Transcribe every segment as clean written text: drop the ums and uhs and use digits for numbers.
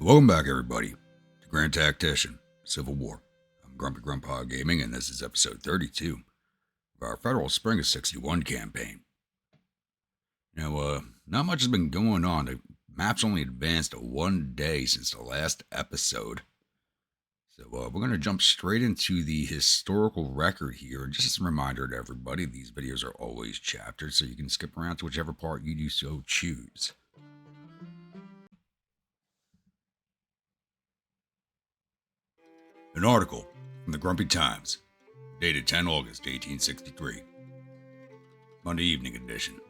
Welcome back, everybody, to Grand Tactician, Civil War. I'm Grumpy Grandpa Gaming, and this is episode 32 of our Federal Spring of 61 campaign. Now, not much has been going on. The map's only advanced 1 day since the last episode. So, we're going to jump straight into the historical record here. Just as a reminder to everybody, these videos are always chaptered, so you can skip around to whichever part you do so choose. An article from the Grumpy Times, dated 10 August 1863. Monday evening edition.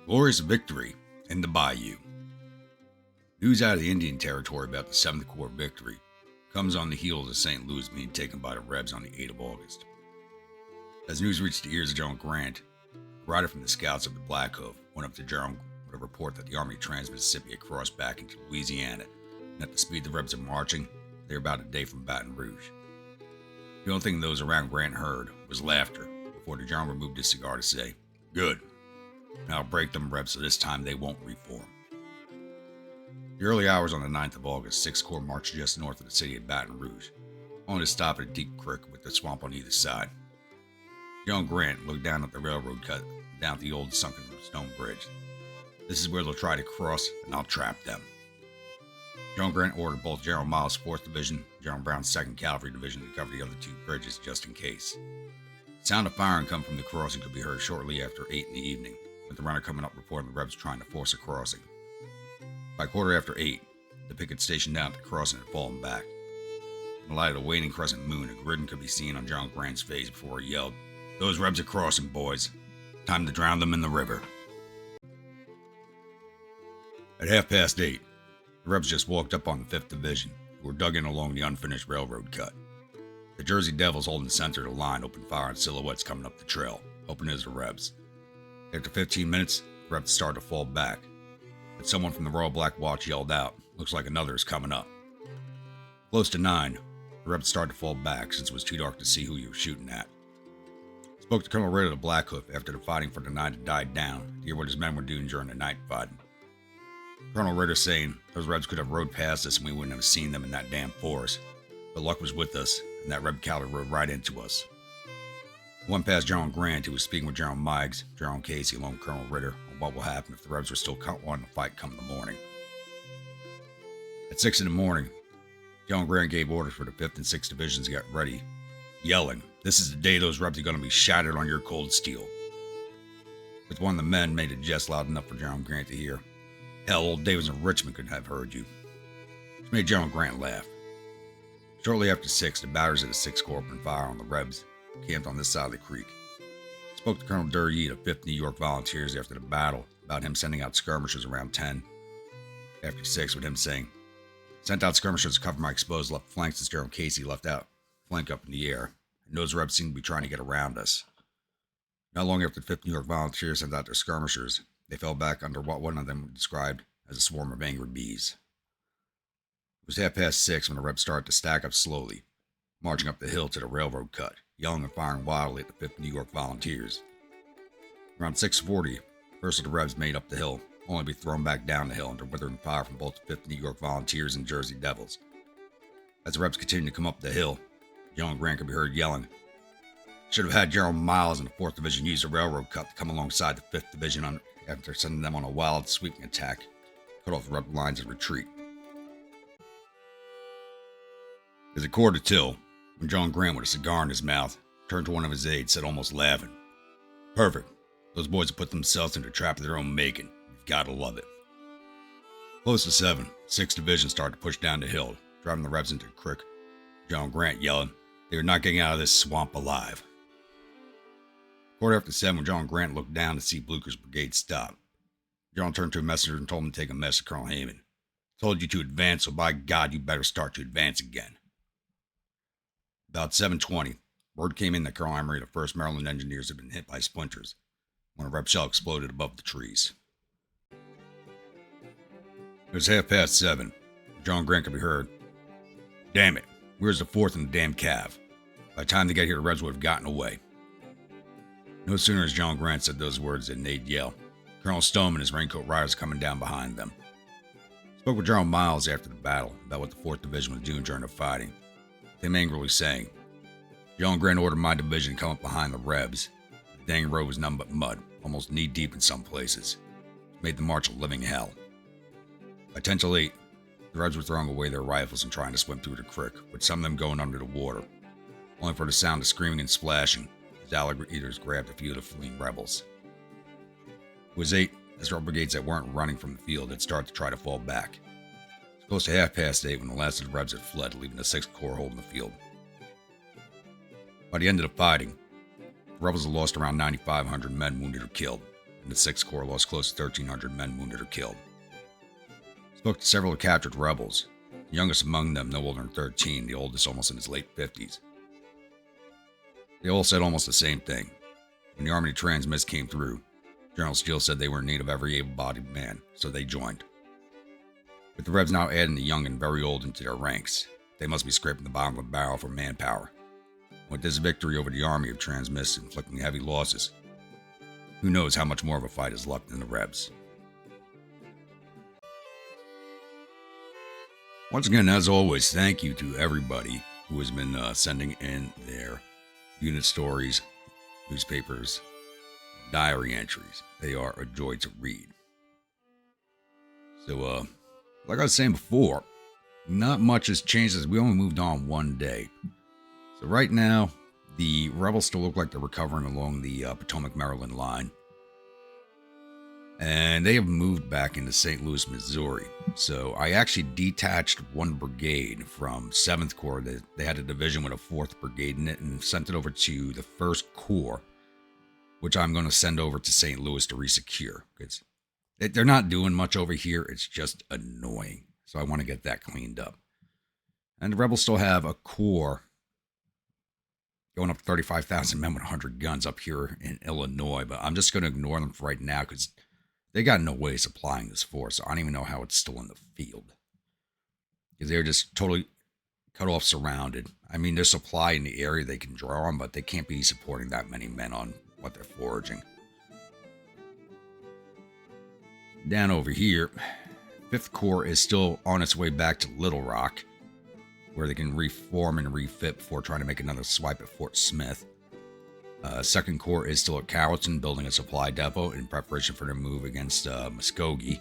Glorious victory in the Bayou. News out of the Indian Territory about the 7th Corps victory comes on the heels of St. Louis being taken by the Rebs on the 8th of August. As news reached the ears of General Grant, a rider from the scouts of the Black Hoof went up to General with a report that the Army of Trans-Mississippi had crossed back into Louisiana, and at the speed the Rebs are marching, they were about a day from Baton Rouge. The only thing those around Grant heard was laughter before the general removed his cigar to say, "Good. Now I'll break them Rebs so this time they won't reform." The early hours on the 9th of August, 6th Corps marched just north of the city of Baton Rouge, only to stop at a deep creek with the swamp on either side. General Grant looked down at the railroad cut down at the old sunken stone bridge. "This is where they'll try to cross, and I'll trap them." General Grant ordered both General Miles' 4th Division and General Brown's 2nd Cavalry Division to cover the other two bridges just in case. The sound of firing come from the crossing could be heard shortly after 8 in the evening, with the runner coming up reporting the Rebs trying to force a crossing. By quarter after 8, the picket station down at the crossing had fallen back. In the light of the waning crescent moon, a grin could be seen on General Grant's face before he yelled, "Those Rebs are crossing, boys. Time to drown them in the river." At 8:30, the Rebs just walked up on the 5th Division, who were dug in along the unfinished railroad cut. The Jersey Devils holding the center of the line opened fire on silhouettes coming up the trail, hoping it was the Rebs. After 15 minutes, the Rebs started to fall back, but someone from the Royal Black Watch yelled out, "Looks like another is coming up." Close to 9, the Rebs started to fall back since it was too dark to see who you were shooting at. Spoke to Colonel Ritter of the Black Hoof after the fighting for the night had died down to hear what his men were doing during the night fighting. Colonel Ritter saying, "Those Rebs could have rode past us and we wouldn't have seen them in that damn forest. But luck was with us, and that Reb cavalry rode right into us." Went past General Grant, who was speaking with General Meigs, General Casey, along with Colonel Ritter, on what will happen if the Rebs were still wanting to fight come the morning. At 6 in the morning, General Grant gave orders for the 5th and 6th Divisions to get ready, yelling, "This is the day those Rebs are going to be shattered on your cold steel." But one of the men made a jest loud enough for General Grant to hear. "Hell, old Davis in Richmond could have heard you," which made General Grant laugh. Shortly after 6, the batteries of the 6th Corps opened fire on the Rebs, who camped on this side of the creek. Spoke to Colonel Duryeat of 5th New York Volunteers after the battle about him sending out skirmishers around 10. After 6, with him saying, "Sent out skirmishers to cover my exposed left flank since General Casey left out flank up in the air, and those Rebs seem to be trying to get around us." Not long after the 5th New York Volunteers sent out their skirmishers, they fell back under what one of them described as a swarm of angry bees. It was 6:30 when the Rebs started to stack up slowly, marching up the hill to the railroad cut, yelling and firing wildly at the 5th New York Volunteers. Around 6:40, the first of the Rebs made up the hill, only to be thrown back down the hill under withering fire from both the 5th New York Volunteers and Jersey Devils. As the Rebs continued to come up the hill, General Grant could be heard yelling, "Should have had General Miles and the 4th Division use the railroad cut to come alongside the 5th Division after sending them on a wild sweeping attack, cut off the Rebel lines and retreat." As it quartered till, when John Grant, with a cigar in his mouth, turned to one of his aides, said almost laughing, "Perfect. Those boys have put themselves into a trap of their own making. You've got to love it." Close to 7, 6th Division started to push down the hill, driving the Rebs into the creek. General Grant yelling, "They are not getting out of this swamp alive." Quarter after 7, when General Grant looked down to see Blucher's brigade stop, General turned to a messenger and told him to take a message to Colonel Hayman. "Told you to advance, so by God, you better start to advance again." About 7:20, word came in that Colonel Emery of the 1st Maryland Engineers had been hit by splinters when a Reb shell exploded above the trees. It was 7:30. John Grant could be heard, "Damn it, where's the 4th and the damn Cav? By the time they get here, the Rebs would have gotten away." No sooner as John Grant said those words than they'd yell, Colonel Stone and his raincoat riders coming down behind them. Spoke with General Miles after the battle about what the 4th Division was doing during the fighting. Him angrily saying, General Grant ordered my division to come up behind the Rebs. The dang road was nothing but mud, almost knee-deep in some places. It made the march a living hell. By 10 till 8, the Rebs were throwing away their rifles and trying to swim through the creek, with some of them going under the water, only for the sound of screaming and splashing as alligators grabbed a few of the fleeing rebels. It was 8 as rebel brigades that weren't running from the field had started to try to fall back. It was close to 8:30 when the last of the Rebs had fled, leaving the 6th Corps holding the field. By the end of the fighting, the rebels had lost around 9,500 men wounded or killed, and the 6th Corps lost close to 1,300 men wounded or killed. Spoke to several of the captured rebels, the youngest among them no older than 13, the oldest almost in his late 50s. They all said almost the same thing. When the Army transmiss came through, General Steele said they were in need of every able-bodied man, so they joined. With the Rebs now adding the young and very old into their ranks, they must be scraping the bottom of the barrel for manpower. With this victory over the Army of Transmiss inflicting heavy losses, who knows how much more of a fight is left in the Rebs. Once again, as always, thank you to everybody who has been sending in their unit stories, newspapers, diary entries. They are a joy to read. So, like I was saying before, not much has changed as we only moved on one day. So right now, the rebels still look like they're recovering along the Potomac, Maryland line. And they have moved back into St. Louis, Missouri. So I actually detached one brigade from 7th Corps. They had a division with a 4th Brigade in it and sent it over to the 1st Corps, which I'm going to send over to St. Louis to resecure. Because they're not doing much over here. It's just annoying. So I want to get that cleaned up. And the rebels still have a corps going up to 35,000 men with 100 guns up here in Illinois. But I'm just going to ignore them for right now because they got no way of supplying this force. So I don't even know how it's still in the field. Because they're just totally cut off, surrounded. I mean, there's supply in the area they can draw on, but they can't be supporting that many men on what they're foraging. Down over here, 5th Corps is still on its way back to Little Rock, where they can reform and refit before trying to make another swipe at Fort Smith. 2nd Corps is still at Carrollton, building a supply depot in preparation for their move against Muskogee.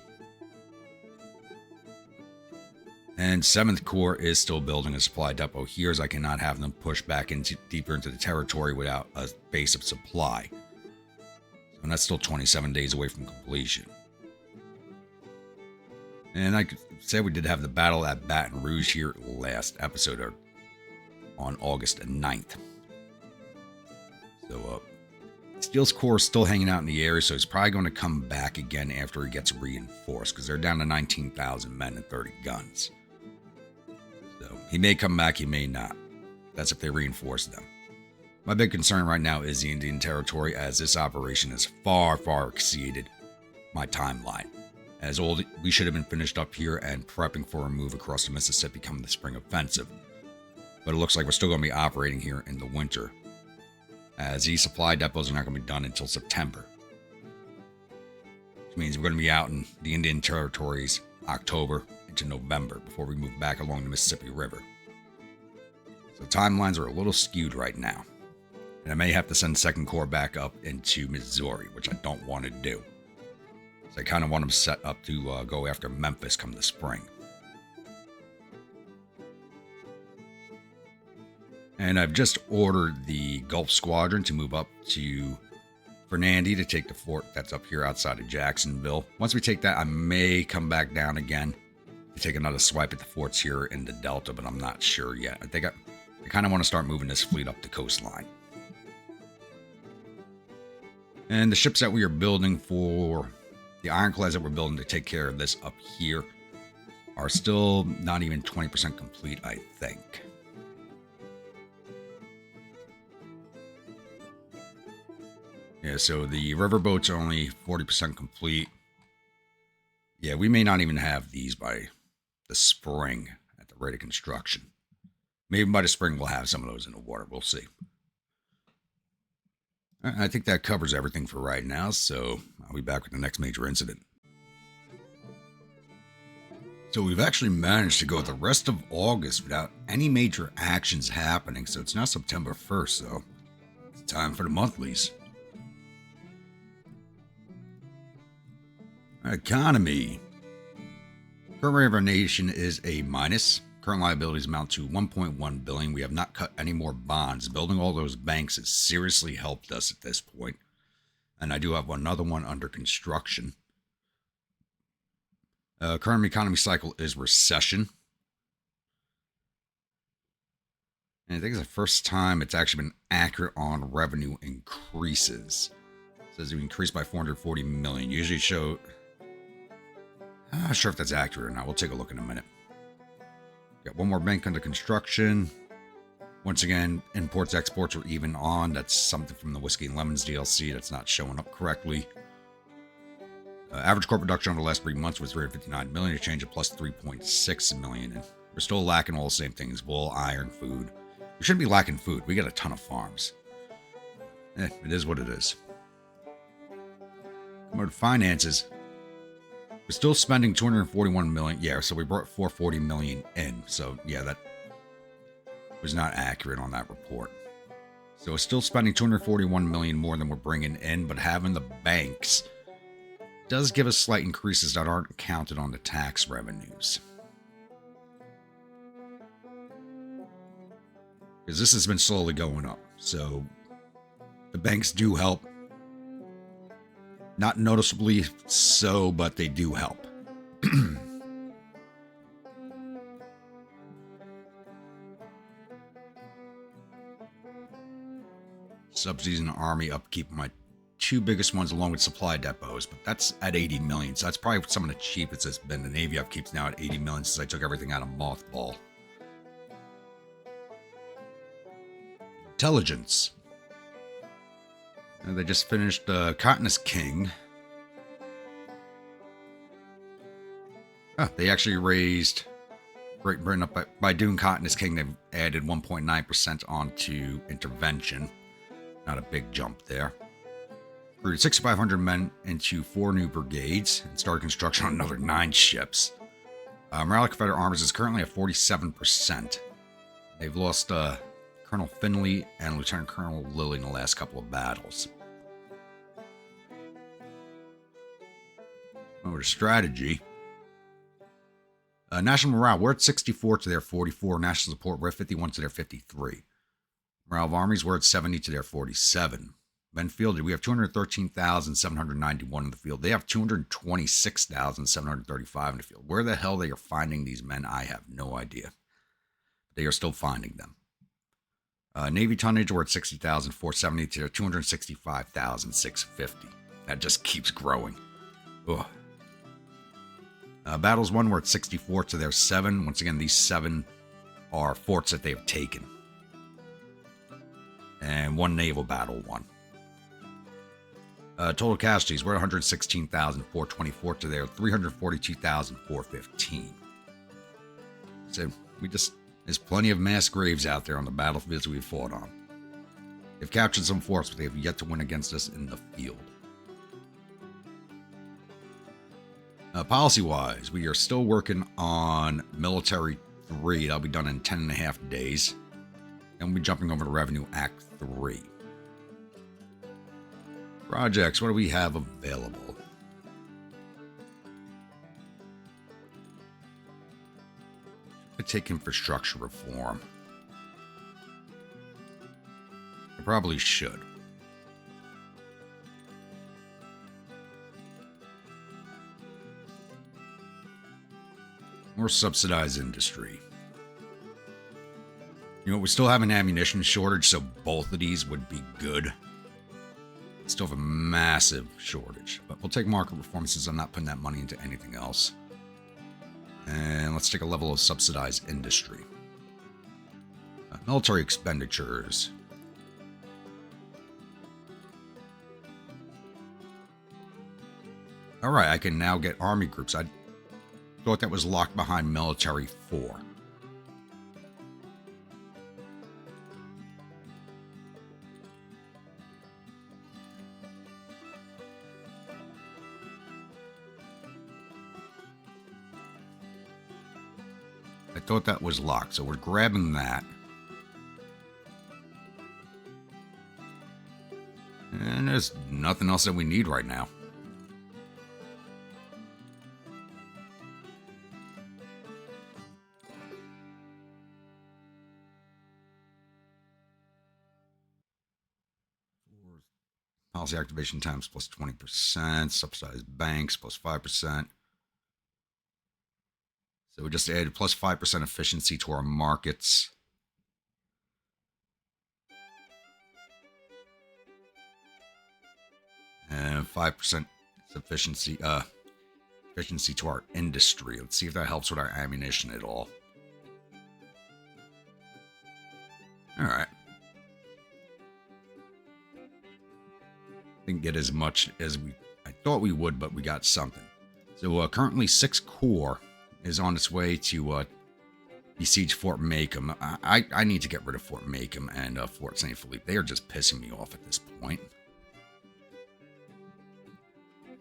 And 7th Corps is still building a supply depot here, as I cannot have them push back deeper into the territory without a base of supply. And that's still 27 days away from completion. And I said we did have the battle at Baton Rouge here last episode on August 9th. So, Steele's Corps is still hanging out in the area, so he's probably going to come back again after he gets reinforced, because they're down to 19,000 men and 30 guns. So, he may come back, he may not. That's if they reinforce them. My big concern right now is the Indian Territory, as this operation has far, far exceeded my timeline. As we should have been finished up here and prepping for a move across the Mississippi come the spring offensive. But it looks like we're still going to be operating here in the winter, as these supply depots are not going to be done until September. Which means we're going to be out in the Indian Territories October into November before we move back along the Mississippi River. So timelines are a little skewed right now. And I may have to send 2nd Corps back up into Missouri, which I don't want to do. So I kind of want them set up to go after Memphis come the spring. And I've just ordered the Gulf Squadron to move up to Fernandina to take the fort that's up here outside of Jacksonville. Once we take that, I may come back down again to take another swipe at the forts here in the Delta, but I'm not sure yet. I think I kind of want to start moving this fleet up the coastline. And the ships that we are building for the ironclads that we're building to take care of this up here are still not even 20% complete, I think. Yeah, so the riverboats are only 40% complete. Yeah, we may not even have these by the spring at the rate of construction. Maybe by the spring we'll have some of those in the water. We'll see. I think that covers everything for right now, so I'll be back with the next major incident. So we've actually managed to go the rest of August without any major actions happening. So it's now September 1st, so it's time for the monthlies. Economy. Current rate of our nation is a minus. Current liabilities amount to $1.1 billion. We have not cut any more bonds. Building all those banks has seriously helped us at this point. And I do have another one under construction. Current economy cycle is recession. And I think it's the first time it's actually been accurate on revenue increases. It says it increased by 440 million. Usually show... I'm not sure if that's accurate or not. We'll take a look in a minute. Got one more bank under construction. Once again, imports, exports are even on. That's something from the Whiskey and Lemons DLC that's not showing up correctly. Average core production over the last 3 months was 359 million, a change of plus 3.6 million. And we're still lacking all the same things: wool, iron, food. We shouldn't be lacking food. We got a ton of farms. It is what it is. Come over to finances. We're still spending 241 million. Yeah, so we brought 440 million in. So yeah, that was not accurate on that report. So we're still spending 241 million more than we're bringing in, but having the banks does give us slight increases that aren't counted on the tax revenues. Because this has been slowly going up. So the banks do help. Not noticeably so, but they do help. Subsidies in the Army, upkeep, my two biggest ones along with supply depots, but that's at 80 million. So that's probably some of the cheapest it's been. The Navy upkeep's now at 80 million since I took everything out of mothball. Intelligence. And they just finished Cotton is King. They actually raised Great Britain up by doing Cotton is King. They've added 1.9% onto intervention. Not a big jump there. Recruited 6,500 men into 4 new brigades and started construction on another 9 ships. Morale of Confederate armies is currently at 47%. They've lost Colonel Finley and Lieutenant Colonel Lilly in the last couple of battles. Over to strategy. National morale, we're at 64 to their 44. National support, we're at 51 to their 53. Morale of armies, we're at 70 to their 47. Men fielded, we have 213,791 in the field. They have 226,735 in the field. Where the hell they are finding these men, I have no idea. They are still finding them. Navy tonnage, we're at 60,470 to 265,650. That just keeps growing. Ugh. Battles won, we're at 64 to their 7. Once again, these 7 are forts that they have taken. And 1 naval battle won. Total casualties, we're at 116,424 to their 342,415. So there's plenty of mass graves out there on the battlefields we've fought on. They've captured some forts, but they have yet to win against us in the field. Policy-wise, we are still working on Military 3. That'll be done in 10.5 days. And we'll be jumping over to Revenue Act 3. Projects, what do we have available? I take infrastructure reform. I probably should. More subsidized industry. You know, we still have an ammunition shortage, so both of these would be good. Still have a massive shortage, but we'll take market reform since I'm not putting that money into anything else. And let's take a level of subsidized industry. Military expenditures. All right, I can now get army groups. I thought that was locked behind military 4. I thought that was locked, so we're grabbing that. And there's nothing else that we need right now. Policy activation times plus 20%, subsidized banks plus 5%. So we just added plus 5% efficiency to our markets. And 5% efficiency to our industry. Let's see if that helps with our ammunition at all. All right. Didn't get as much as I thought we would, but we got something. So currently 6 Corps is on its way to besiege Fort Macomb. I need to get rid of Fort Macomb and Fort St. Philippe. They are just pissing me off at this point.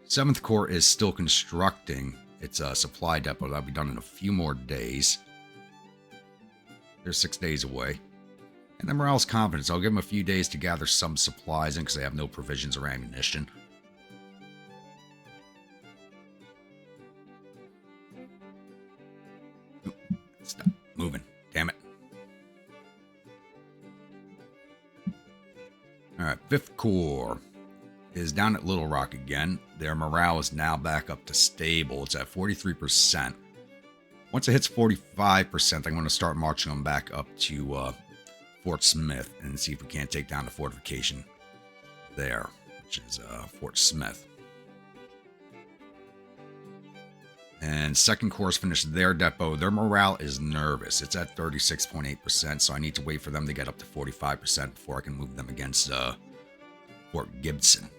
7th Corps is still constructing its supply depot. That'll be done in a few more days. They're 6 days away. And then morale's confidence. I'll give them a few days to gather some supplies in because they have no provisions or ammunition. Stop moving. Damn it. Alright, 5th Corps is down at Little Rock again. Their morale is now back up to stable. It's at 43%. Once it hits 45%, I'm going to start marching them back up to Fort Smith and see if we can't take down the fortification there, which is Fort Smith. And 2nd Corps finished their depot. Their morale is nervous. It's at 36.8%, so I need to wait for them to get up to 45% before I can move them against Fort Gibson.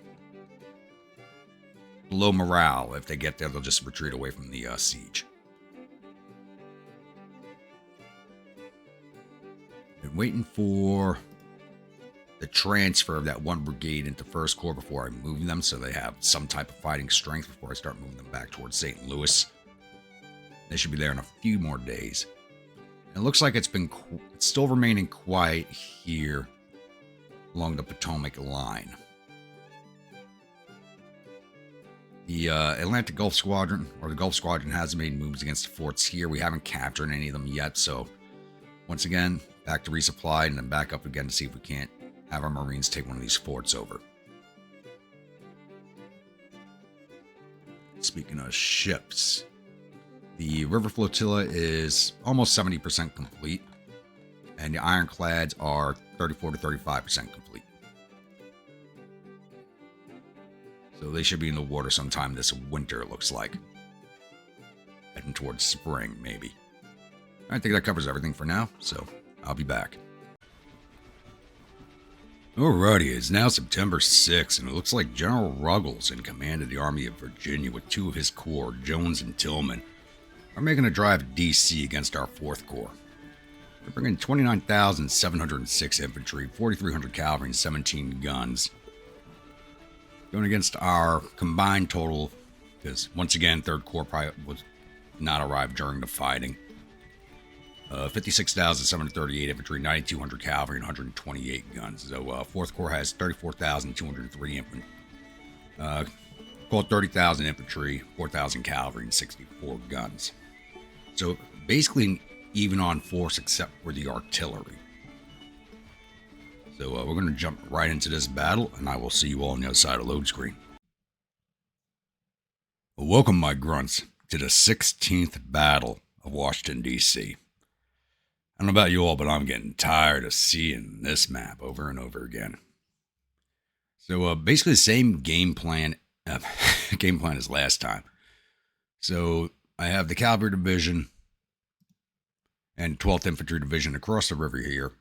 Low morale. If they get there, they'll just retreat away from the siege. Been waiting for the transfer of that 1 brigade into 1st Corps before I move them, so they have some type of fighting strength before I start moving them back towards St. Louis. They should be there in a few more days. And it looks like it's still remaining quiet here along the Potomac line. The Atlantic Gulf Squadron, or the Gulf Squadron, has made moves against the forts here. We haven't captured any of them yet, so once again, back to resupply and then back up again to see if we can't have our Marines take one of these forts over. Speaking of ships, the River Flotilla is almost 70% complete, and the Ironclads are 34 to 35% complete. So they should be in the water sometime this winter, it looks like. Heading towards spring, maybe. I think that covers everything for now, so I'll be back. Alrighty, it's now September 6th, and it looks like General Ruggles, in command of the Army of Virginia with 2 of his corps, Jones and Tillman, are making a drive to D.C. against our 4th Corps. They're bringing 29,706 infantry, 4,300 cavalry, and 17 guns. Going against our combined total, because once again, 3rd Corps probably was not arrived during the fighting. 56,738 infantry, 9,200 cavalry, and 128 guns. So 4th Corps has 34,203 infantry. Called 30,000 infantry, 4,000 cavalry, and 64 guns. So basically even on force except for the artillery. So we're going to jump right into this battle, and I will see you all on the other side of the load screen. Welcome, my grunts, to the 16th Battle of Washington, D.C. I don't know about you all, but I'm getting tired of seeing this map over and over again. So basically the same game plan as last time. So I have the Cavalry Division and 12th Infantry Division across the river here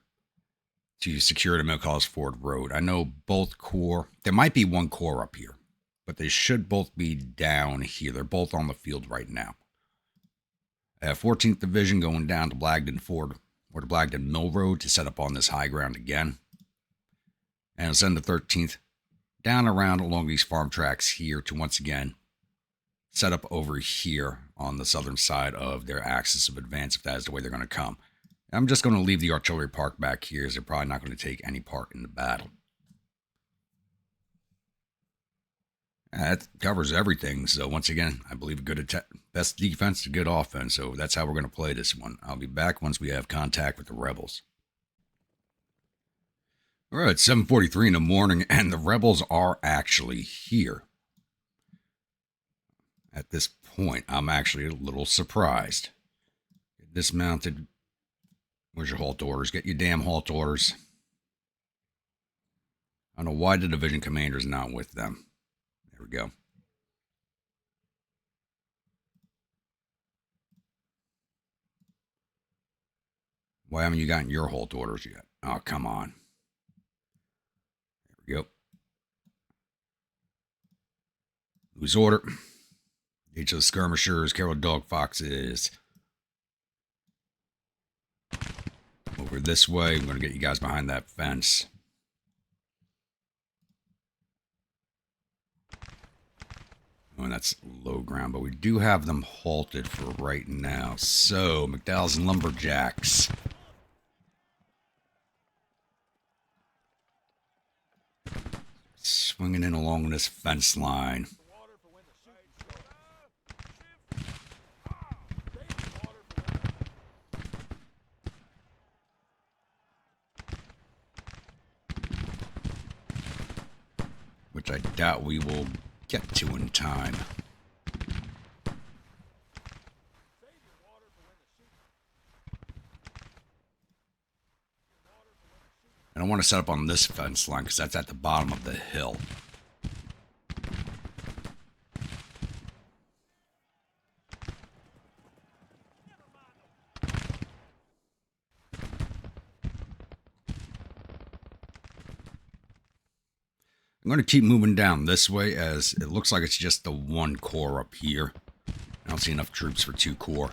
to secure the McCall's Ford Road. I know both corps, there might be one corps up here, but they should both be down here. They're both on the field right now. I have 14th Division going down to Blagden Ford, or to Blagden Mill Road, to set up on this high ground again. And I'll send the 13th down around along these farm tracks here to once again set up over here on the southern side of their axis of advance if that is the way they're going to come. I'm just going to leave the artillery parked back here as they're probably not going to take any part in the battle. That covers everything. So once again, I believe a good best defense to good offense. So that's how we're going to play this one. I'll be back once we have contact with the rebels. All right, 7:43 in the morning, and the rebels are actually here. At this point, I'm actually a little surprised. Get dismounted. Where's your halt orders? Get your damn halt orders. I don't know why the division commander's not with them. There we go. Why haven't you gotten your halt orders yet? Oh, come on. There we go. Lose order. Each of the skirmishers, Carol Dog Foxes. Over this way. I'm going to get you guys behind that fence. Oh, and that's low ground, but we do have them halted for right now. So, McDowell's and Lumberjacks. Swinging in along this fence line. Which I doubt we will get to in time. I don't want to set up on this fence line because that's at the bottom of the hill. I'm going to keep moving down this way as it looks like it's just the one corps up here. I don't see enough troops for 2 corps.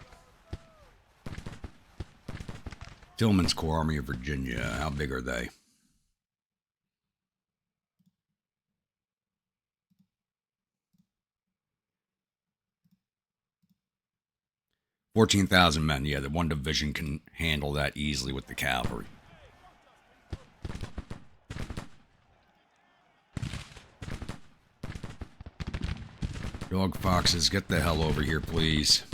Tillman's Corps, Army of Virginia. How big are they? $14,000 men. Yeah, the one division can handle that easily with the cavalry. Dog Foxes, get the hell over here, please.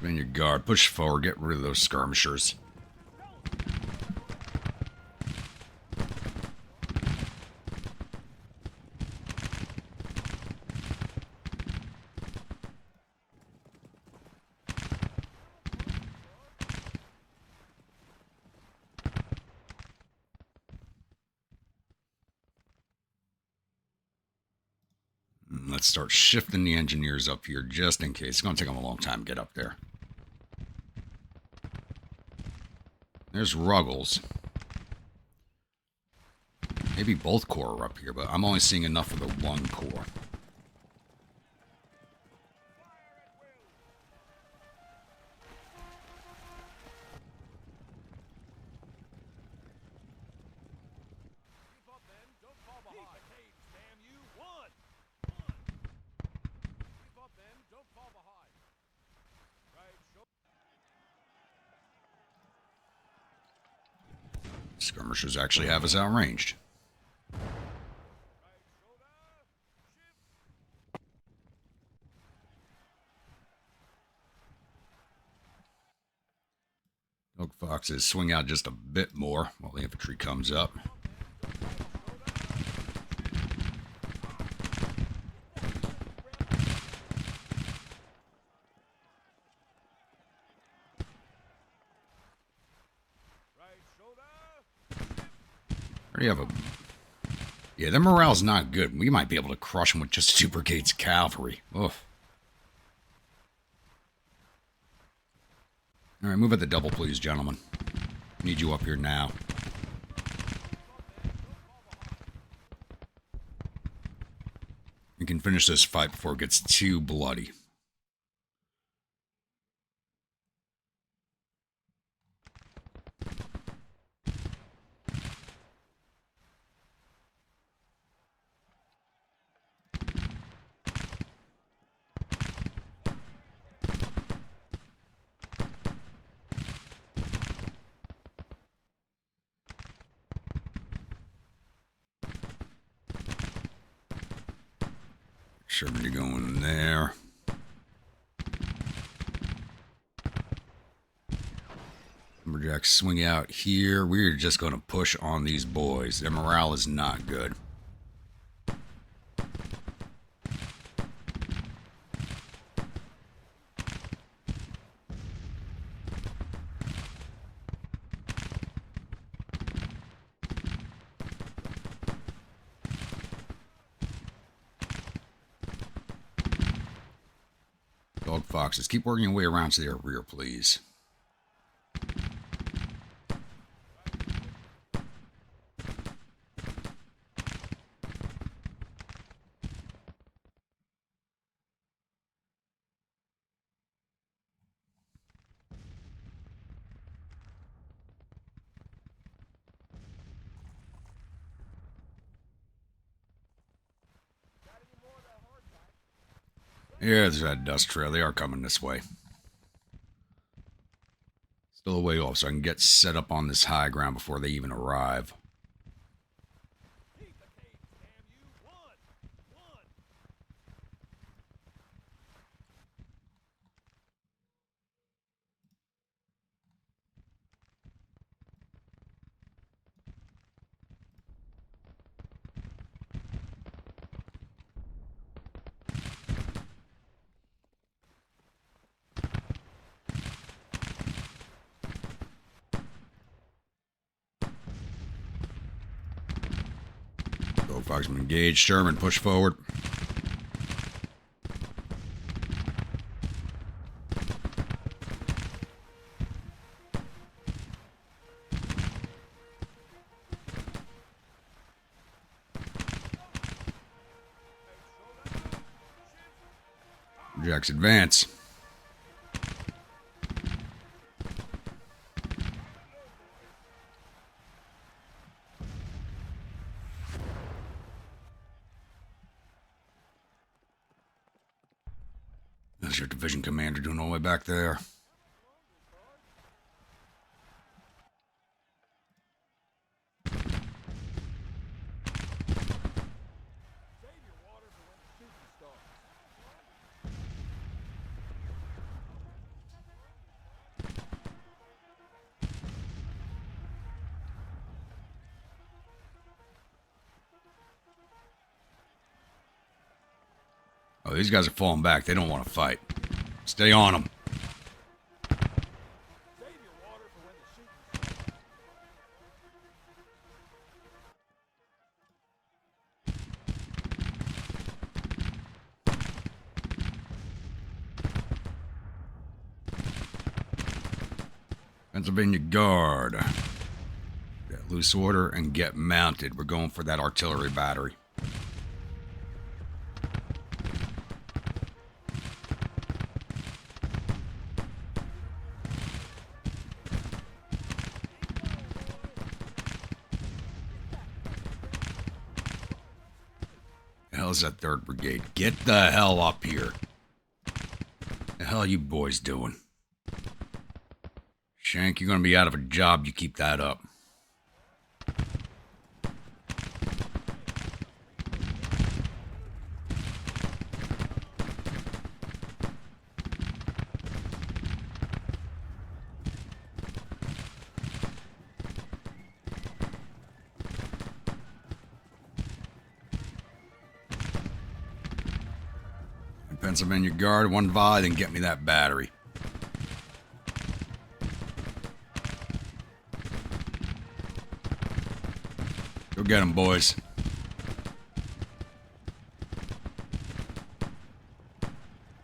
In your guard, push forward, get rid of those skirmishers. Let's start shifting the engineers up here just in case. It's going to take them a long time to get up there. There's Ruggles. Maybe both corps are up here, but I'm only seeing enough of the one corps. Skirmishers actually have us outranged. Dog Foxes swing out just a bit more while the infantry comes up. Have a... Yeah, their morale's not good. We might be able to crush them with just 2 brigades of cavalry. Oof. Alright, move at the double, please, gentlemen. Need you up here now. can finish this fight before it gets too bloody. Sherman, you're going there. Lumberjacks swing out here. We're just going to push on these boys. Their morale is not good. Dog foxes, keep working your way around to their rear, please. Yeah, there's that dust trail. They are coming this way. Still a way off, so I can get set up on this high ground before they even arrive. Foxman engaged. Sherman, push forward. Jacks advance. There's your division commander doing all the way back there. Oh, these guys are falling back. They don't want to fight. Stay on them. Pennsylvania Guard. Get loose order and get mounted. We're going for that artillery battery. The hell's that 3rd Brigade? Get the hell up here. The hell are you boys doing? Shank, you're going to be out of a job. You keep that up. Pennsylvania Guard, 1 volley, then get me that battery. Go get them, boys.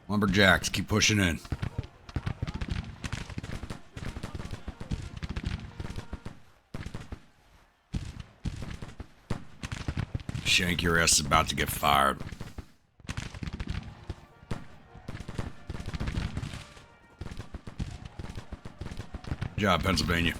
Lumberjacks, keep pushing in. Shank, your ass is about to get fired. Good job, Pennsylvania.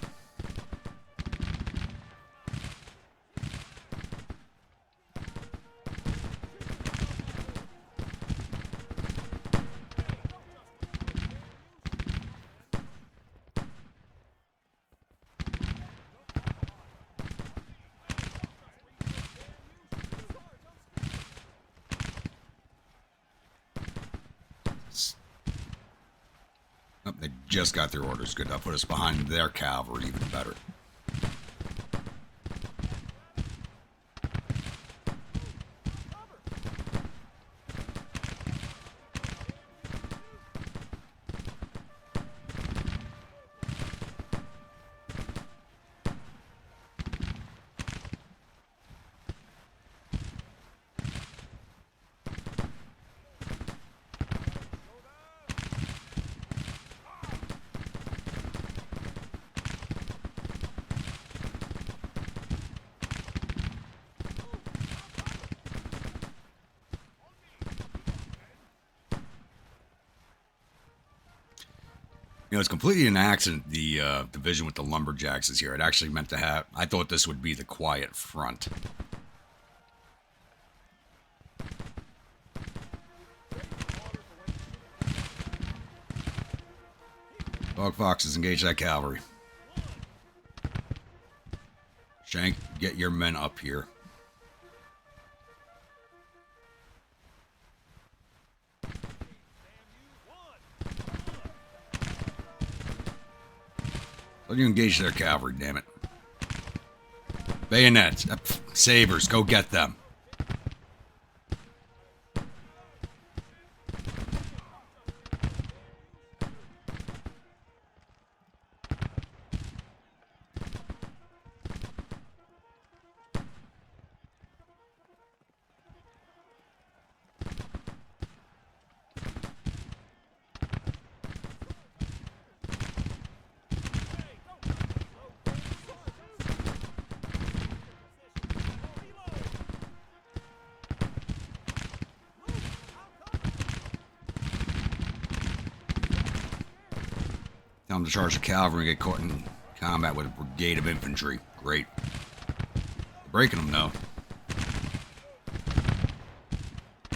Oh, they just got their orders. Good. That'll put us behind their cavalry even better. You know, it's completely an accident the division with the lumberjacks is here. It actually meant to have... I thought this would be the quiet front. Dog Foxes, engage that cavalry. Shank, get your men up here. Let you engage their cavalry, damn it. Bayonets, sabers, go get them. Time to charge the cavalry and get caught in combat with a brigade of infantry. Great. They're breaking them, though.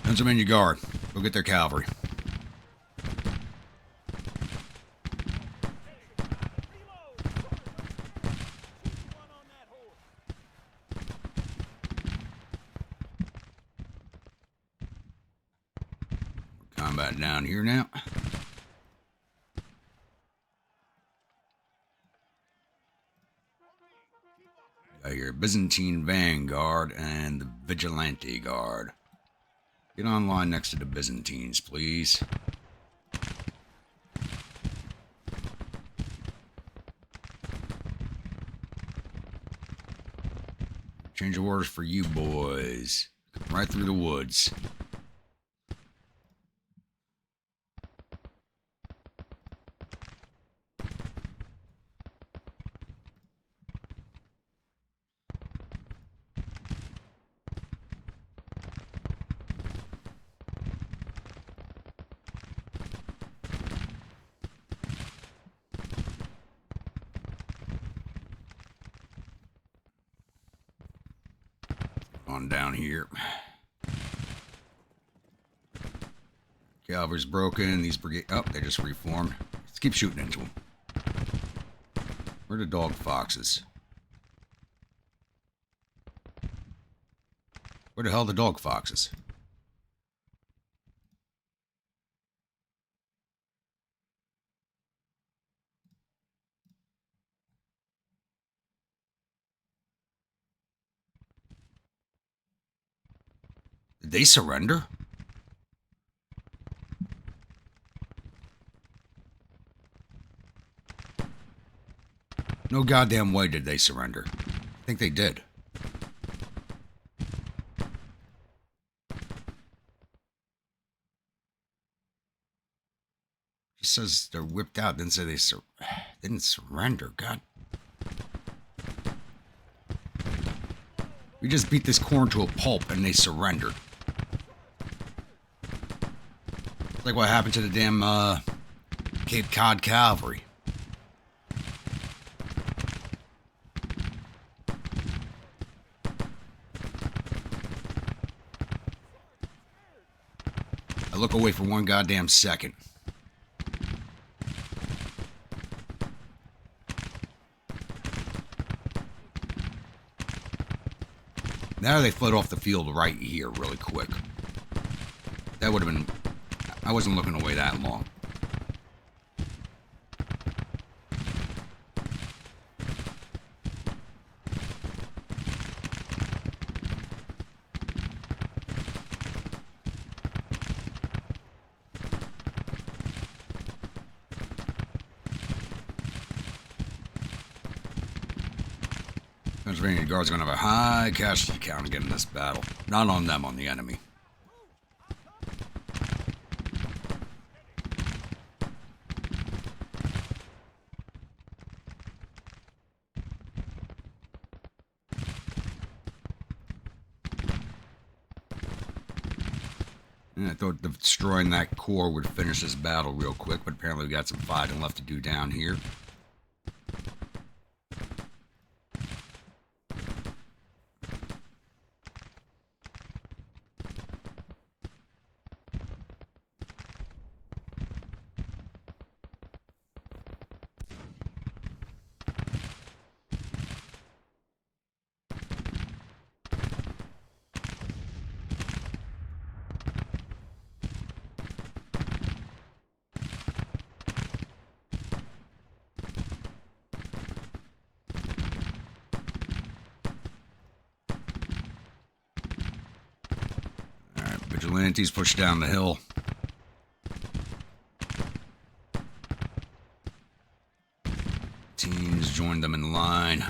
Pennsylvania Guard. Go get their cavalry. Combat down here now. Your Byzantine Vanguard and the Vigilante Guard. Get online next to the Byzantines, please. Change of orders for you boys. Come right through the woods. On down here. Cavalry's broken. These brigade... Oh, they just reformed. Let's keep shooting into them. Where are the dog foxes? Where the hell are the dog foxes? Did they surrender? No goddamn way did they surrender. I think they did. Just says they're whipped out. Didn't say they didn't surrender. God. We just beat this corn to a pulp and they surrendered. It's like what happened to the damn Cape Cod Cavalry. look away for one goddamn second. Now they fled off the field right here really quick. That would have been... I wasn't looking away that long. Pennsylvania Guards are going to have a high casualty count again in this battle. Not on them, on the enemy. And I thought destroying that core would finish this battle real quick, but apparently we got some fighting left to do down here. Vigilantes push down the hill. Teams join them in line.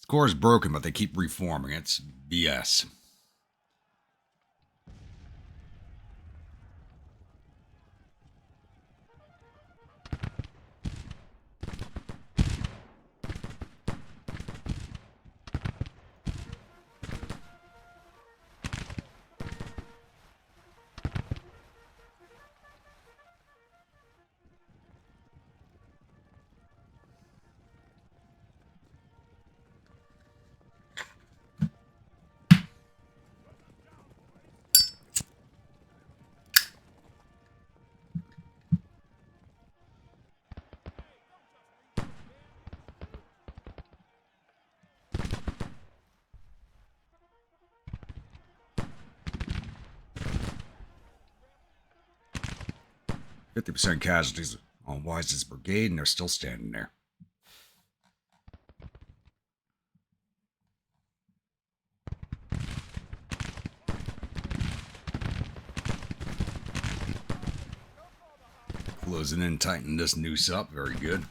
Core is broken, but they keep reforming. It's BS. %, casualties on Wise's brigade, and they're still standing there. Closing in, tighten this noose up. Very good.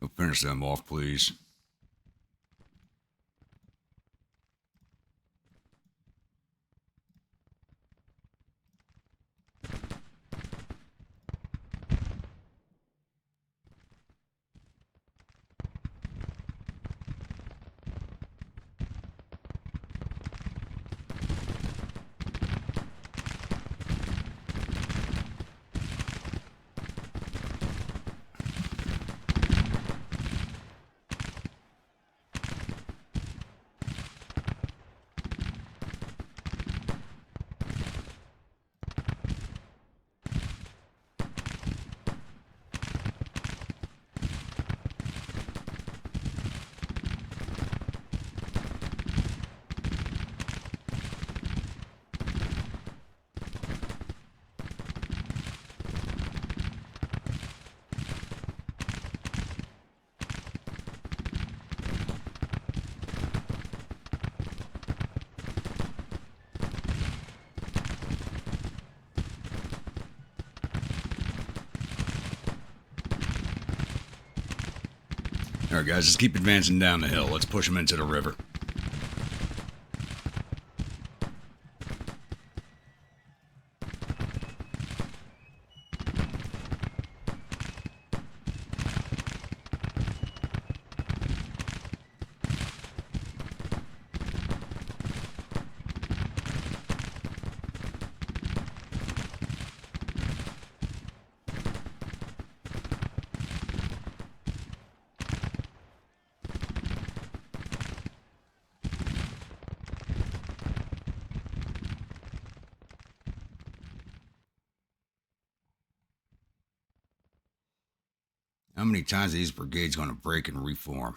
We'll finish them off, please. Alright guys, just keep advancing down the hill. Let's push them into the river. How many times are these brigades going to break and reform?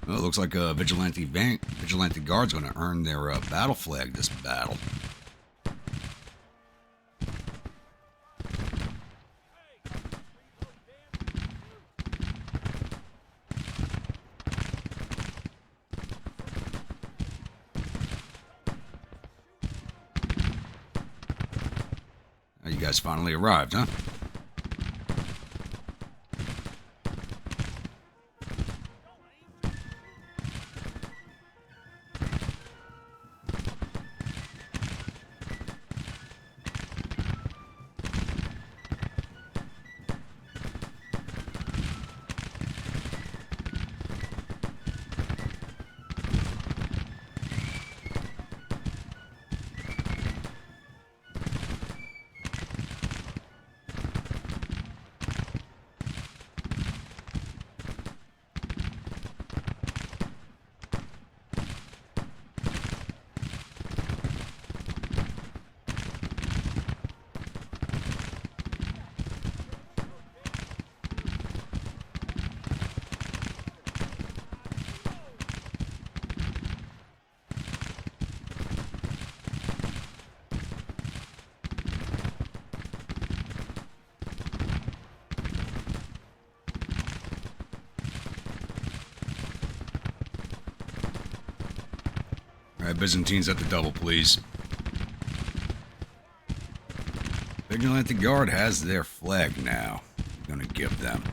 Well, it looks like a vigilante guard's going to earn their battle flag this battle. Oh, you guys finally arrived, huh? Alright, Byzantines at the double, please. Vigilante Guard has their flag now. I'm gonna give them.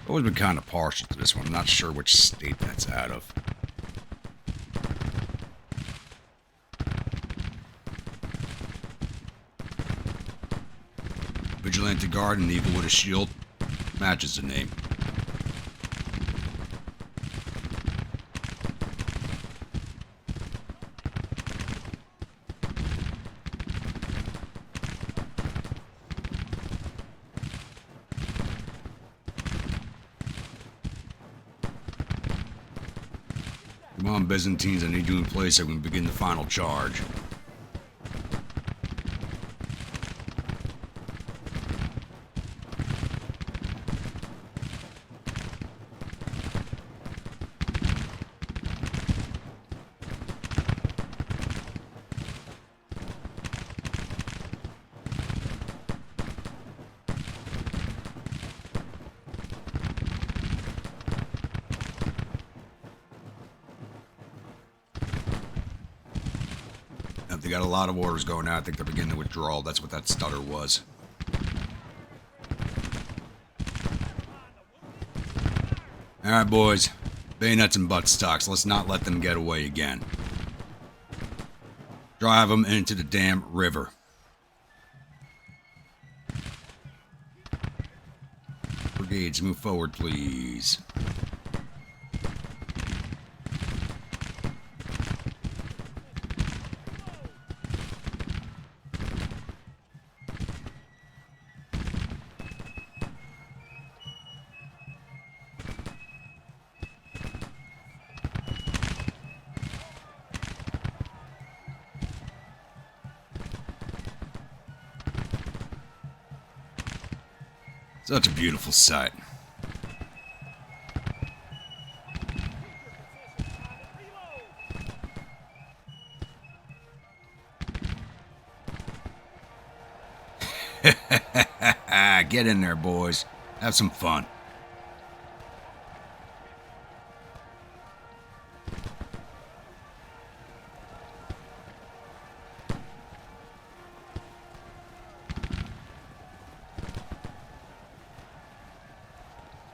Always been kind of partial to this one. I'm not sure which state that's out of. Vigilante Guard and Eagle with a shield. Matches the name. Come on, Byzantines, I need you in place so we can begin the final charge. They got a lot of orders going out. I think they're beginning the withdrawal. That's what that stutter was. Alright, boys. Bayonets and buttstocks. Let's not let them get away again. Drive them into the damn river. Brigades, move forward, please. Such a beautiful sight. Get in there, boys. Have some fun.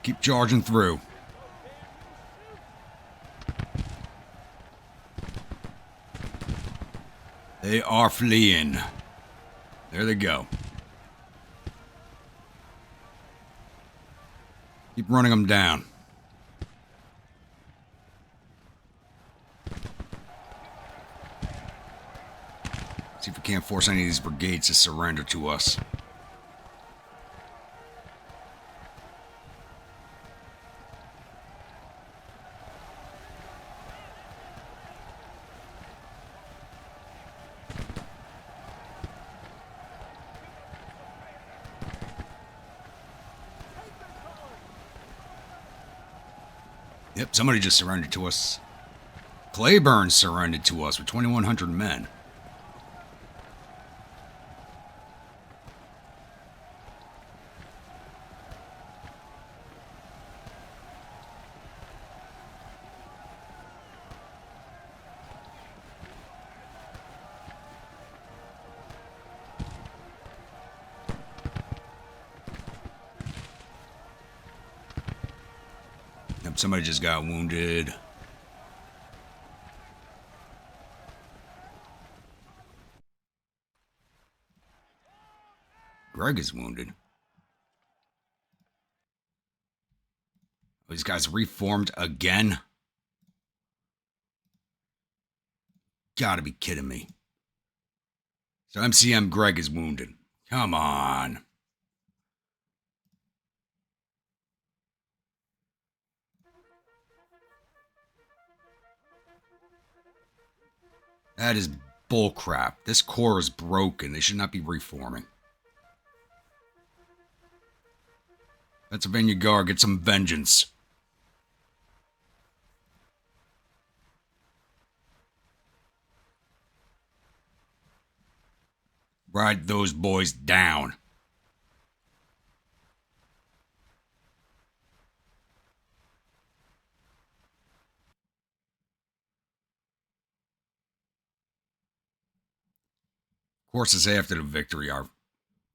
Keep charging through. They are fleeing. There they go. Keep running them down. See if we can't force any of these brigades to surrender to us. Yep, somebody just surrendered to us. Clayburn surrendered to us with 2,100 men. Somebody just got wounded. Greg is wounded. These guys reformed again? Gotta be kidding me. So MCM Greg is wounded. Come on. That is bullcrap. This core is broken. They should not be reforming. Pennsylvania Guard, get some vengeance. Ride those boys down. Of course, it's after the victory, our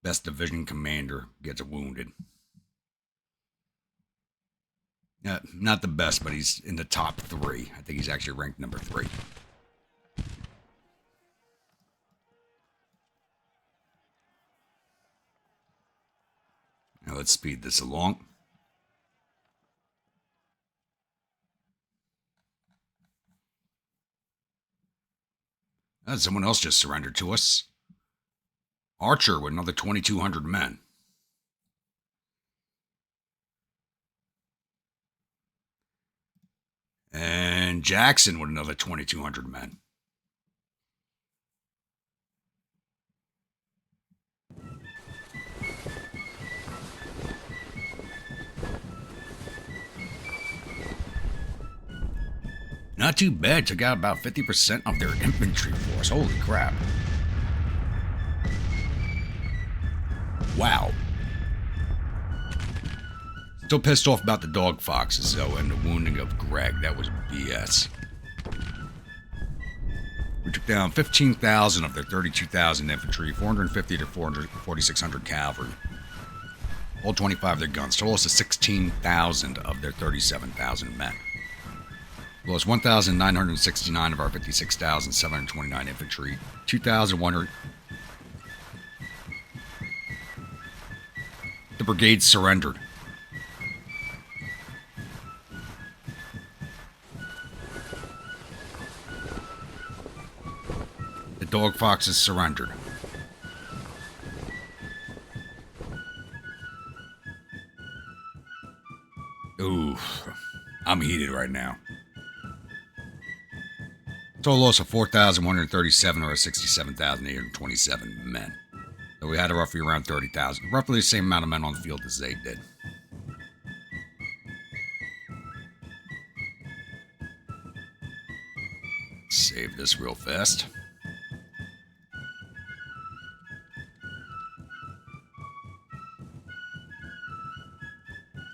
best division commander gets wounded. Not the best, but he's in the top 3. I think he's actually ranked number 3. Now let's speed this along. Someone else just surrendered to us. Archer with another 2,200 men. And Jackson with another 2,200 men. Not too bad. Took out about 50% of their infantry force. Holy crap. Wow. Still pissed off about the dog foxes, though, and the wounding of Greg. That was BS. We took down 15,000 of their 32,000 infantry, 450 to 4,600 cavalry. All 25 of their guns. Total loss of 16,000 of their 37,000 men. We lost 1,969 of our 56,729 infantry. 2,100. The brigade surrendered. The dog foxes surrendered. Ooh, I'm heated right now. Total loss of 4,137 or 67,827 men. So we had roughly around 30,000. Roughly the same amount of men on the field as they did. Save this real fast.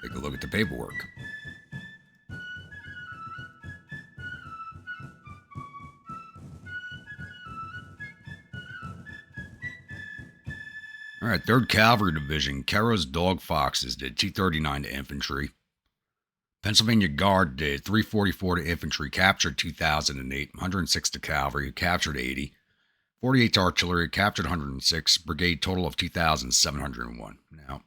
Take a look at the paperwork. All right, 3rd Cavalry Division, Caro's Dog Foxes did 239 to infantry. Pennsylvania Guard did 344 to infantry, captured 2,008, 106 to cavalry, captured 80, 48 to artillery, captured 106, brigade total of 2,701. Now,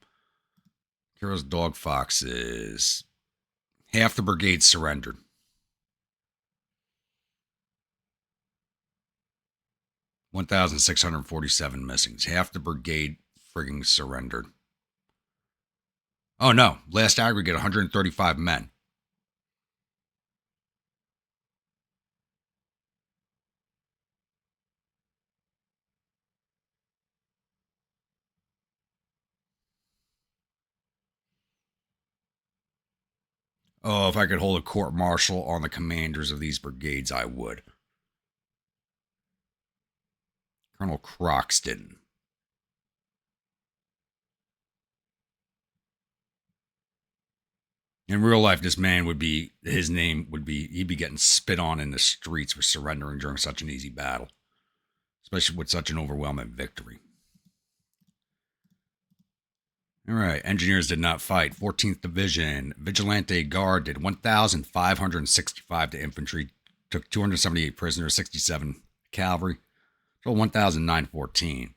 Caro's Dog Foxes, half the brigade surrendered. $1,647 missing. Half the brigade frigging surrendered. Oh no, last aggregate 135 men. Oh, if I could hold a court martial on the commanders of these brigades, I would. Colonel Croxton. In real life, this man would be, his name would be, he'd be getting spit on in the streets for surrendering during such an easy battle, especially with such an overwhelming victory. All right, engineers did not fight. 14th Division, Vigilante Guard did 1,565 to infantry, took 278 prisoners, 67 cavalry, total 1,914.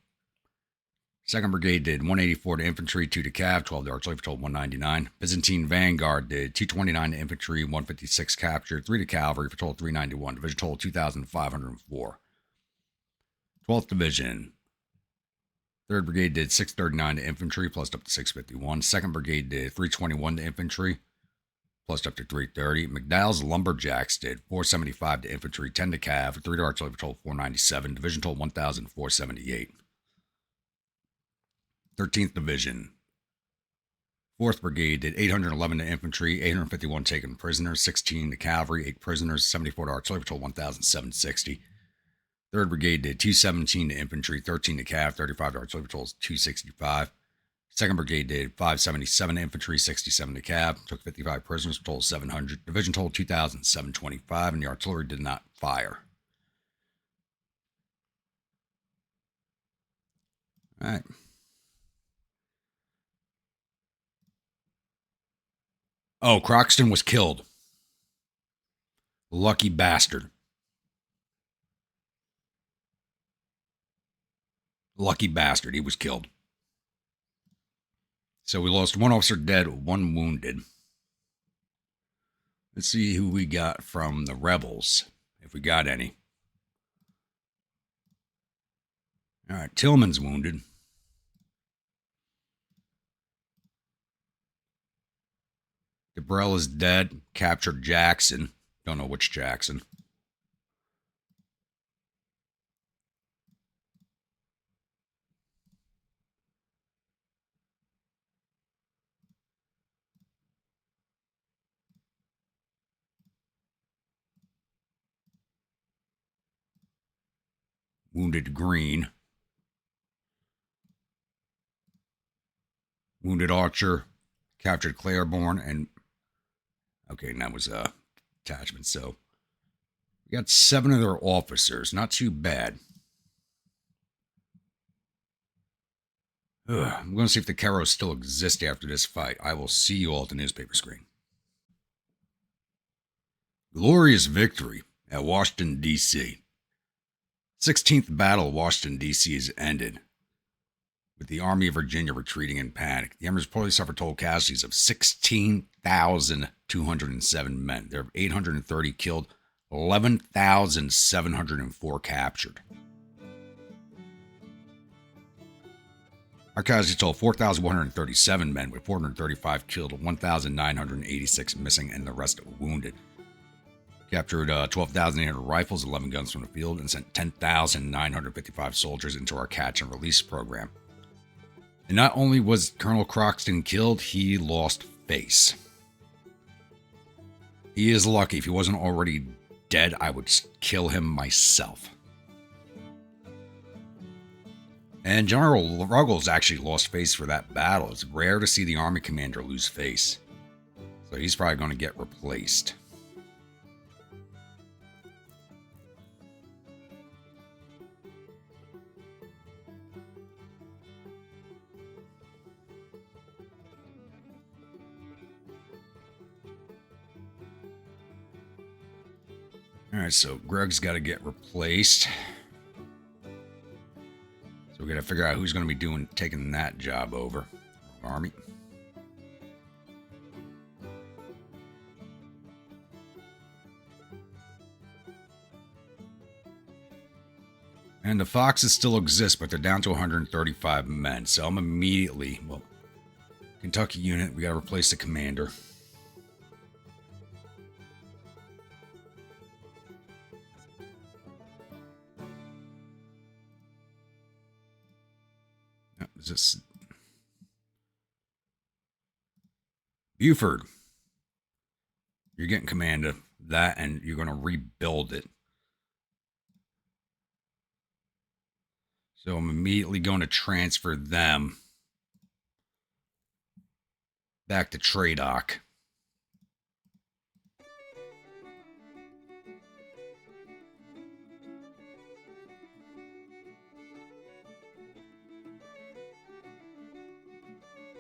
2nd Brigade did 184 to infantry, 2 to cav, 12 to artillery, total 199. Byzantine Vanguard did 229 to infantry, 156 captured, 3 to cavalry, for total 391. Division total 2,504. 12th Division, 3rd Brigade did 639 to infantry, plus up to 651. 2nd Brigade did 321 to infantry, plus up to 330. McDowell's Lumberjacks did 475 to infantry, 10 to cav, 3 to artillery, for total 497. Division total 1,478. 13th Division, 4th Brigade did 811 to infantry, 851 taken prisoners, 16 to cavalry, 8 prisoners, 74 to artillery, total 1,760. 3rd Brigade did 217 to infantry, 13 to cav, 35 to artillery, total 265. 2nd Brigade did 577 to infantry, 67 to cav, took 55 prisoners, total 700. Division total 2,725, and the artillery did not fire. All right. Oh, Croxton was killed. Lucky bastard. Lucky bastard. He was killed. So we lost 1 officer dead, 1 wounded. Let's see who we got from the rebels, if we got any. All right, Tillman's wounded. DeBrell is dead. Captured Jackson. Don't know which Jackson. Wounded Green. Wounded Archer. Captured Claiborne. And okay, and that was a detachment. So we got 7 of their officers. Not too bad. I'm going to see if the Caros still exist after this fight. I will see you all at the newspaper screen. Glorious victory at Washington, D.C. 16th Battle of Washington, D.C. is ended, with the Army of Virginia retreating in panic. The Emperor's reportedly suffered total casualties of 16,207 men. There are 830 killed, 11,704 captured. Our casualties total 4,137 men, with 435 killed, 1,986 missing, and the rest wounded. Captured 12,800 rifles, 11 guns from the field, and sent 10,955 soldiers into our catch and release program. And not only was Colonel Croxton killed, he lost face. He is lucky. If he wasn't already dead, I would kill him myself. And General Ruggles actually lost face for that battle. It's rare to see the army commander lose face. So he's probably going to get replaced. Alright, so Greg's got to get replaced. So we got to figure out who's going to be taking that job over. Army. And the Foxes still exist, but they're down to 135 men. So I'm immediately, well, Kentucky unit, we got to replace the commander. Is this Buford? You're getting command of that, and you're going to rebuild it. So I'm immediately going to transfer them back to Tradoc.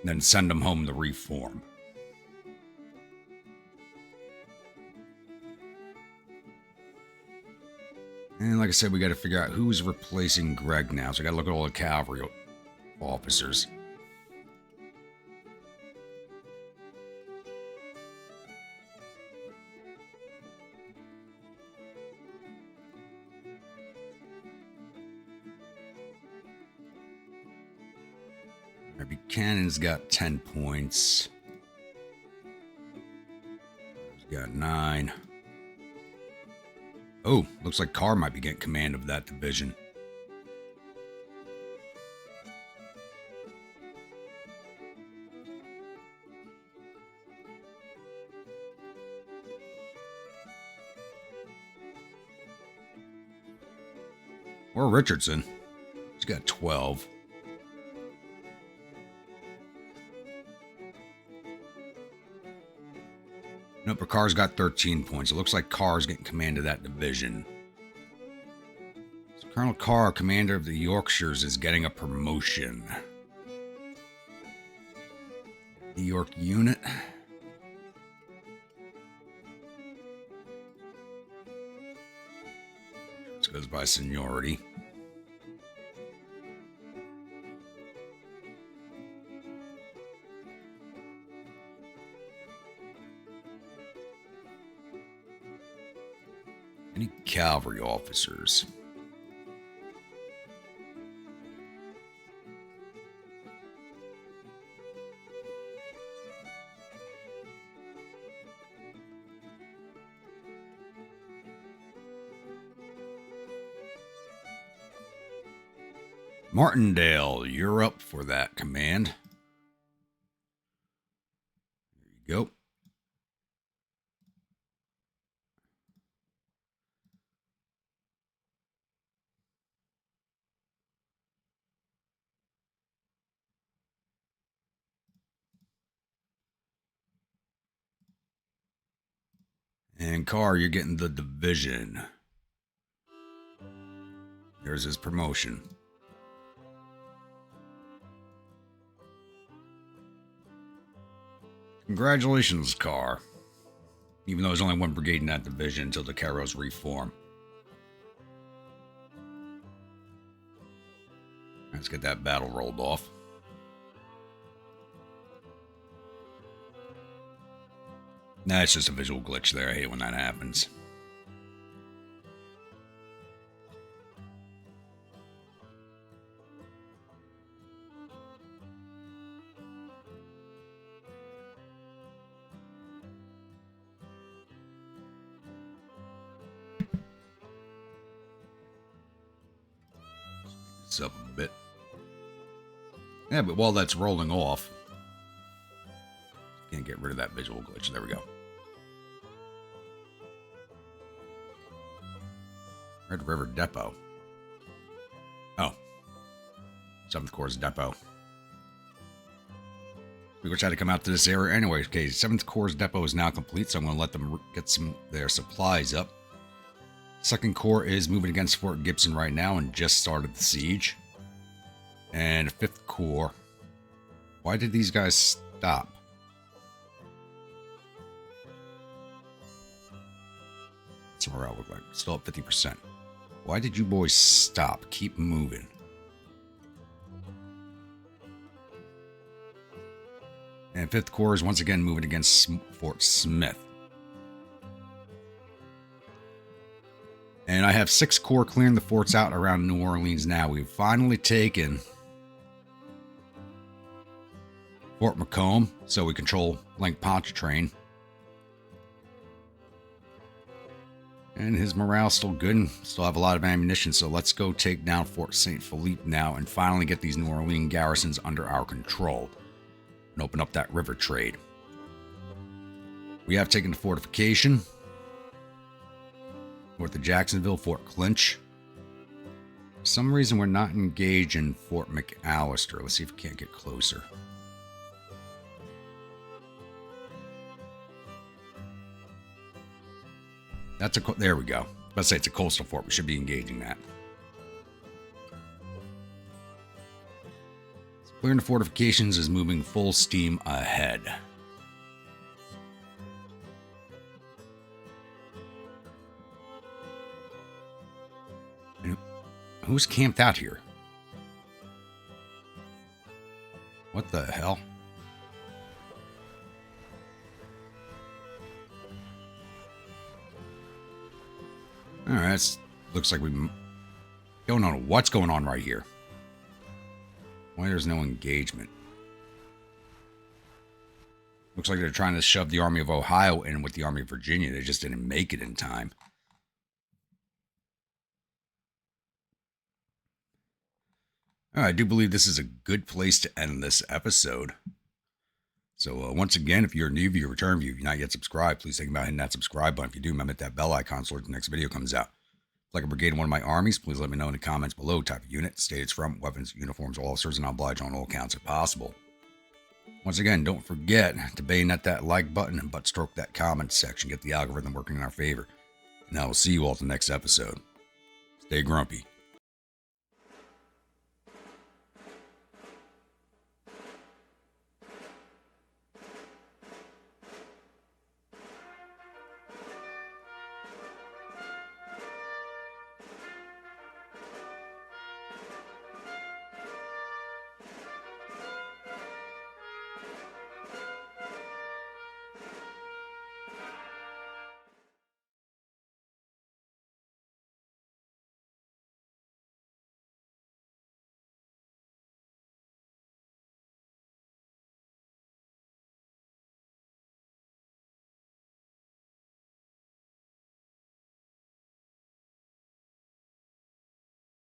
Then send them home to reform. And like I said, we got to figure out who's replacing Greg now. So I got to look at all the cavalry officers. Buchanan's got 10 points. He's got 9. Oh, looks like Carr might be getting command of that division. Or Richardson. He's got 12. Nope, but Carr's got 13 points. It looks like Carr's getting command of that division. So Colonel Carr, commander of the Yorkshires, is getting a promotion. New York unit. This goes by seniority. Any cavalry officers? Martindale, you're up for that command. There you go. And Carr, you're getting the division. There's his promotion. Congratulations, Carr. Even though there's only one brigade in that division until the Caros reform. Let's get that battle rolled off. Nah, it's just a visual glitch there. I hate when that happens. Up a bit. Yeah, but while that's rolling off, can't get rid of that visual glitch. There we go. Red River Depot. Oh. 7th Corps Depot. We were trying to come out to this area anyway. Okay, 7th Corps Depot is now complete, so I'm going to let them get some their supplies up. 2nd Corps is moving against Fort Gibson right now and just started the siege. And 5th Corps. Why did these guys stop? What's the morale look like? Still at 50%. Why did you boys stop? Keep moving. And 5th Corps is once again moving against Fort Smith. And I have 6 Corps clearing the forts out around New Orleans now. We've finally taken Fort Macomb, so we control Link Pontchartrain. And his morale's still good and still have a lot of ammunition, so let's go take down Fort St. Philippe now and finally get these New Orleans garrisons under our control and open up that river trade. We have taken the fortification. North of Jacksonville, Fort Clinch. For some reason, we're not engaged in Fort McAllister. Let's see if we can't get closer. There we go. Let's say it's a coastal fort. We should be engaging that. So clearing the fortifications is moving full steam ahead. And who's camped out here? What the hell? Alright, looks like we don't know what's going on right here. Why there's no engagement? Looks like they're trying to shove the Army of Ohio in with the Army of Virginia. They just didn't make it in time. I do believe this is a good place to end this episode. So once again, if you're new viewer, return viewer, if you're not yet subscribed, please think about hitting that subscribe button. If you do, remember that bell icon so the next video comes out. If like a brigade in one of my armies, please let me know in the comments below. Type of unit, state it's from, weapons, uniforms, officers, and I'll oblige on all counts if possible. Once again, don't forget to bayonet that like button and butt stroke that comment section. Get the algorithm working in our favor. And I will see you all at the next episode. Stay grumpy.